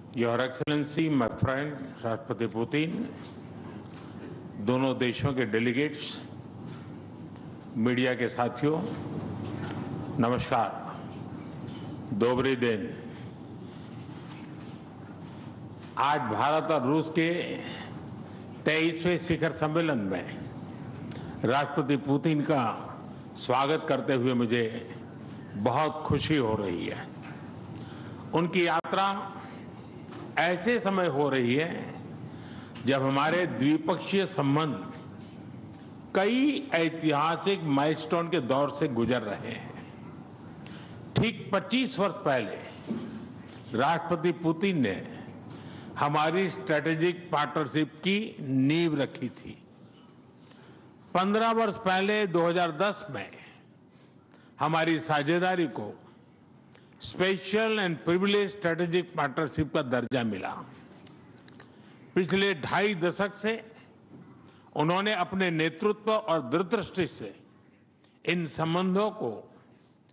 Your excellency my friend राष्ट्रपति Putin, दोनों देशों के डेलीगेट्स, मीडिया के साथियों, नमस्कार। दोबरी दिन। आज भारत और रूस के 23वें शिखर सम्मेलन में राष्ट्रपति पुतिन का स्वागत करते हुए मुझे बहुत खुशी हो रही है। उनकी यात्रा ऐसे समय हो रही है जब हमारे द्विपक्षीय संबंध कई ऐतिहासिक माइलस्टोन के दौर से गुजर रहे हैं। ठीक 25 वर्ष पहले राष्ट्रपति पुतिन ने हमारी स्ट्रेटेजिक पार्टनरशिप की नींव रखी थी। 15 वर्ष पहले 2010 में हमारी साझेदारी को special and privilege strategic partnership का दर्जा मिला। पिछले 2.5 दशक से उन्होंने अपने नेतृत्व और दूरदृष्टि से इन संबंधों को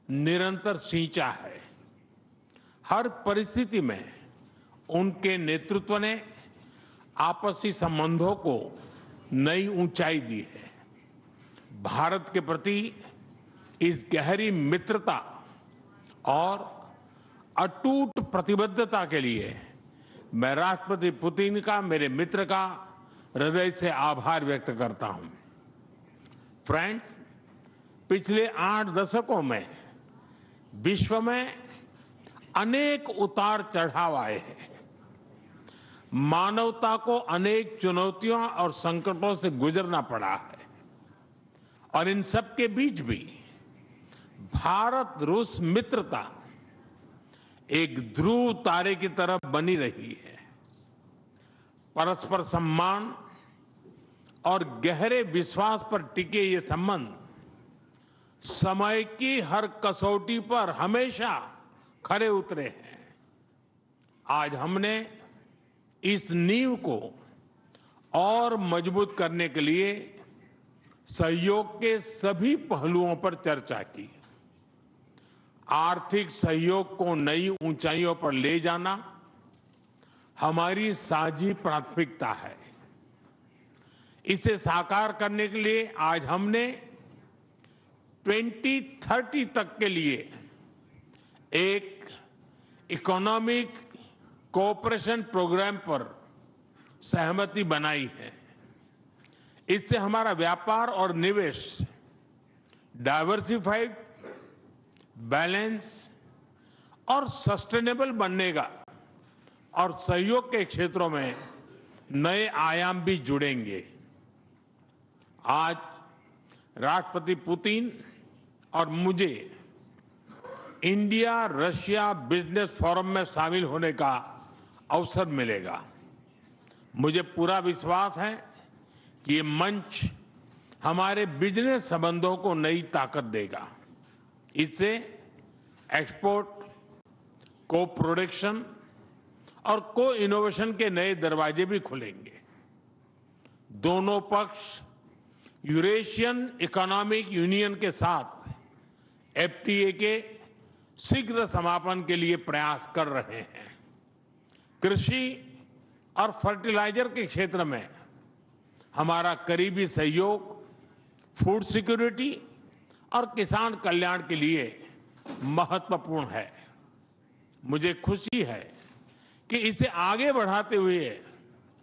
निरंतर सींचा है। हर परिस्थिति में उनके नेतृत्व ने आपसी संबंधों को नई ऊंचाई दी है। भारत के प्रति इस गहरी मित्रता और अटूट प्रतिबद्धता के लिए मैं राष्ट्रपति पुतिन का, मेरे मित्र का हृदय से आभार व्यक्त करता हूं। फ्रेंड्स, पिछले 8 दशकों में विश्व में अनेक उतार चढ़ाव आए हैं। मानवता को अनेक चुनौतियों और संकटों से गुजरना पड़ा है और इन सब के बीच भी भारत रूस मित्रता एक ध्रुव तारे की तरह बनी रही है। परस्पर सम्मान और गहरे विश्वास पर टिके ये संबंध समय की हर कसौटी पर हमेशा खरे उतरे हैं। आज हमने इस नींव को और मजबूत करने के लिए सहयोग के सभी पहलुओं पर चर्चा की। आर्थिक सहयोग को नई ऊंचाइयों पर ले जाना हमारी साझी प्राथमिकता है। इसे साकार करने के लिए आज हमने 2030 तक के लिए एक इकोनॉमिक कोऑपरेशन प्रोग्राम पर सहमति बनाई है। इससे हमारा व्यापार और निवेश डाइवर्सिफाइड, बैलेंस और सस्टेनेबल बनेगा और सहयोग के क्षेत्रों में नए आयाम भी जुड़ेंगे। आज राष्ट्रपति पुतिन और मुझे इंडिया रशिया बिजनेस फोरम में शामिल होने का अवसर मिलेगा। मुझे पूरा विश्वास है कि ये मंच हमारे बिजनेस संबंधों को नई ताकत देगा। इससे एक्सपोर्ट, को प्रोडक्शन और को इनोवेशन के नए दरवाजे भी खुलेंगे। दोनों पक्ष यूरेशियन इकोनॉमिक यूनियन के साथ एफटीए के शीघ्र समापन के लिए प्रयास कर रहे हैं। कृषि और फर्टिलाइजर के क्षेत्र में हमारा करीबी सहयोग फूड सिक्योरिटी और किसान कल्याण के लिए महत्वपूर्ण है। मुझे खुशी है कि इसे आगे बढ़ाते हुए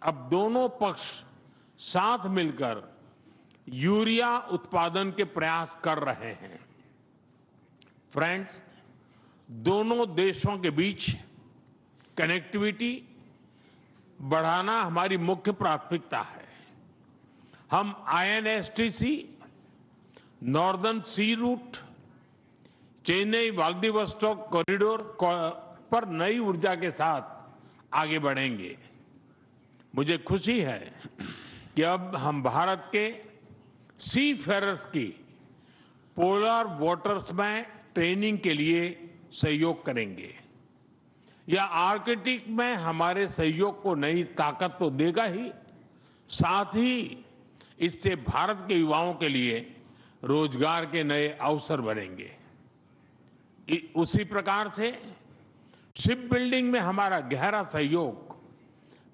अब दोनों पक्ष साथ मिलकर यूरिया उत्पादन के प्रयास कर रहे हैं। फ्रेंड्स, दोनों देशों के बीच कनेक्टिविटी बढ़ाना हमारी मुख्य प्राथमिकता है। हम आईएनएसटीसी, नॉर्दर्न सी रूट, चेन्नई व्लादिवोस्टोक कॉरिडोर पर नई ऊर्जा के साथ आगे बढ़ेंगे। मुझे खुशी है कि अब हम भारत के सी फेरर्स की पोलर वाटर्स में ट्रेनिंग के लिए सहयोग करेंगे। यह आर्कटिक में हमारे सहयोग को नई ताकत तो देगा ही, साथ ही इससे भारत के युवाओं के लिए रोजगार के नए अवसर बनेंगे। उसी प्रकार से शिप बिल्डिंग में हमारा गहरा सहयोग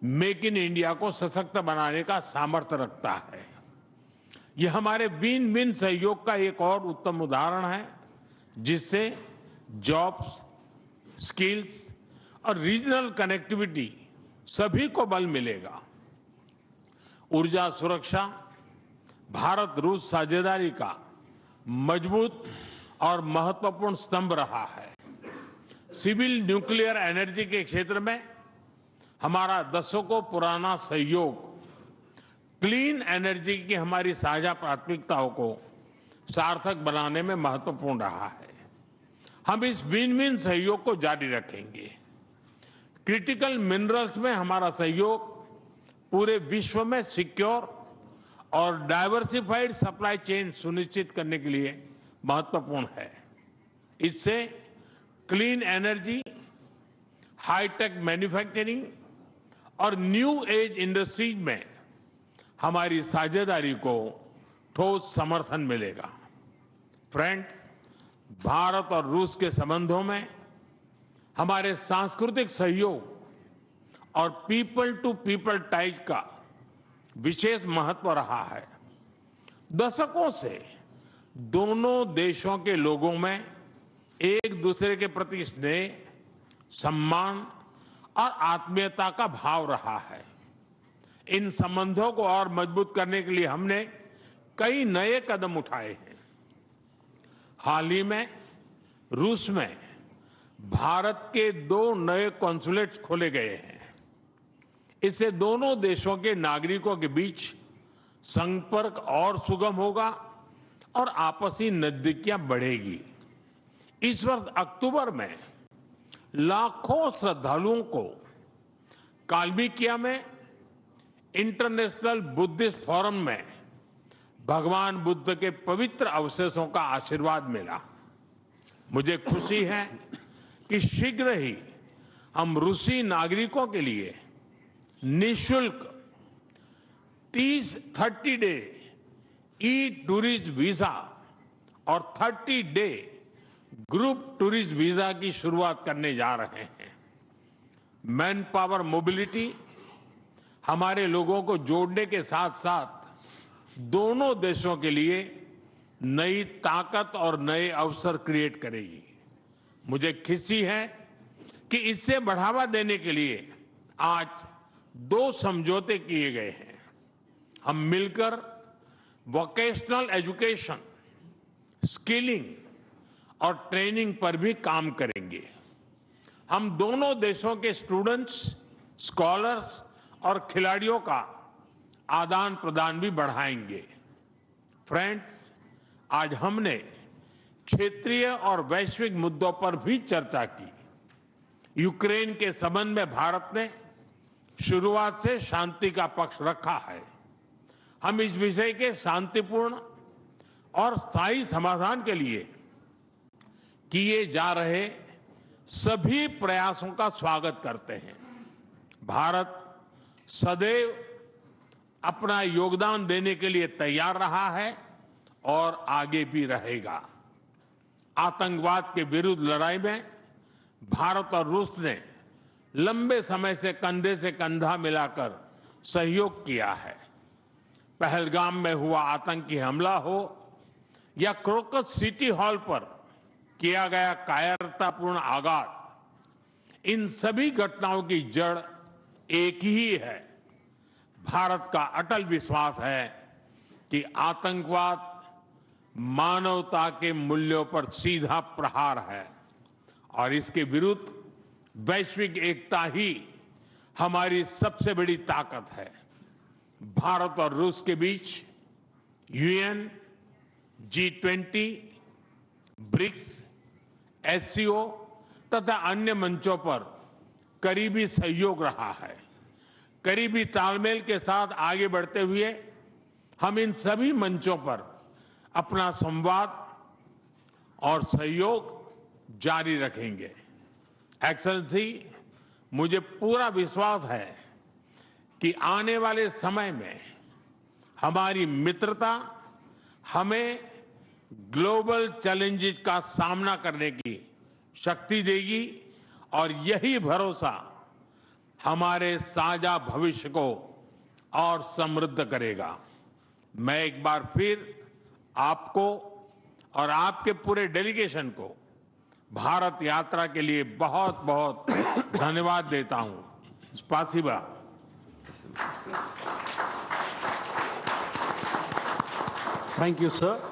मेक इन इंडिया को सशक्त बनाने का सामर्थ्य रखता है। यह हमारे विन विन सहयोग का एक और उत्तम उदाहरण है, जिससे जॉब्स, स्किल्स और रीजनल कनेक्टिविटी सभी को बल मिलेगा। ऊर्जा सुरक्षा भारत रूस साझेदारी का मजबूत और महत्वपूर्ण स्तंभ रहा है। सिविल न्यूक्लियर एनर्जी के क्षेत्र में हमारा दशकों पुराना सहयोग क्लीन एनर्जी की हमारी साझा प्राथमिकताओं को सार्थक बनाने में महत्वपूर्ण रहा है। हम इस विन विन सहयोग को जारी रखेंगे। क्रिटिकल मिनरल्स में हमारा सहयोग पूरे विश्व में सिक्योर और डाइवर्सिफाइड सप्लाई चेन सुनिश्चित करने के लिए महत्वपूर्ण है। इससे क्लीन एनर्जी, हाईटेक मैन्युफैक्चरिंग और न्यू एज इंडस्ट्रीज में हमारी साझेदारी को ठोस समर्थन मिलेगा। फ्रेंड्स, भारत और रूस के संबंधों में हमारे सांस्कृतिक सहयोग और पीपल टू पीपल टाइज का विशेष महत्व रहा है। दशकों से दोनों देशों के लोगों में एक दूसरे के प्रति स्नेह, सम्मान और आत्मीयता का भाव रहा है। इन संबंधों को और मजबूत करने के लिए हमने कई नए कदम उठाए हैं। हाल ही में रूस में भारत के 2 नए कॉन्सुलेट्स खोले गए हैं। इससे दोनों देशों के नागरिकों के बीच संपर्क और सुगम होगा और आपसी नजदीकियां बढ़ेगी। इस वर्ष अक्टूबर में लाखों श्रद्धालुओं को काल्मिकिया में इंटरनेशनल बुद्धिस्ट फोरम में भगवान बुद्ध के पवित्र अवशेषों का आशीर्वाद मिला। मुझे खुशी है कि शीघ्र ही हम रूसी नागरिकों के लिए निःशुल्क 30 डे ई टूरिस्ट वीजा और 30 डे ग्रुप टूरिस्ट वीजा की शुरुआत करने जा रहे हैं। मैन पावर मोबिलिटी हमारे लोगों को जोड़ने के साथ साथ दोनों देशों के लिए नई ताकत और नए अवसर क्रिएट करेगी। मुझे खुशी है कि इससे बढ़ावा देने के लिए आज 2 समझौते किए गए हैं। हम मिलकर वोकेशनल एजुकेशन, स्किलिंग और ट्रेनिंग पर भी काम करेंगे। हम दोनों देशों के स्टूडेंट्स, स्कॉलर्स और खिलाड़ियों का आदान प्रदान भी बढ़ाएंगे। फ्रेंड्स, आज हमने क्षेत्रीय और वैश्विक मुद्दों पर भी चर्चा की। यूक्रेन के संबंध में भारत ने शुरुआत से शांति का पक्ष रखा है। हम इस विषय के शांतिपूर्ण और स्थायी समाधान के लिए किए जा रहे सभी प्रयासों का स्वागत करते हैं। भारत सदैव अपना योगदान देने के लिए तैयार रहा है और आगे भी रहेगा। आतंकवाद के विरुद्ध लड़ाई में भारत और रूस ने लंबे समय से कंधे से कंधा मिलाकर सहयोग किया है। पहलगाम में हुआ आतंकी हमला हो या क्रोकस सिटी हॉल पर किया गया कायरतापूर्ण आघात, इन सभी घटनाओं की जड़ एक ही है। भारत का अटल विश्वास है कि आतंकवाद मानवता के मूल्यों पर सीधा प्रहार है और इसके विरुद्ध वैश्विक एकता ही हमारी सबसे बड़ी ताकत है। भारत और रूस के बीच यूएन, G20, ब्रिक्स, एससीओ तथा अन्य मंचों पर करीबी सहयोग रहा है। करीबी तालमेल के साथ आगे बढ़ते हुए हम इन सभी मंचों पर अपना संवाद और सहयोग जारी रखेंगे। एक्सेलेंसी, मुझे पूरा विश्वास है कि आने वाले समय में हमारी मित्रता हमें ग्लोबल चैलेंजेस का सामना करने की शक्ति देगी और यही भरोसा हमारे साझा भविष्य को और समृद्ध करेगा। मैं एक बार फिर आपको और आपके पूरे डेलीगेशन को भारत यात्रा के लिए बहुत बहुत धन्यवाद देता हूं। स्पासिबा। Thank you, sir.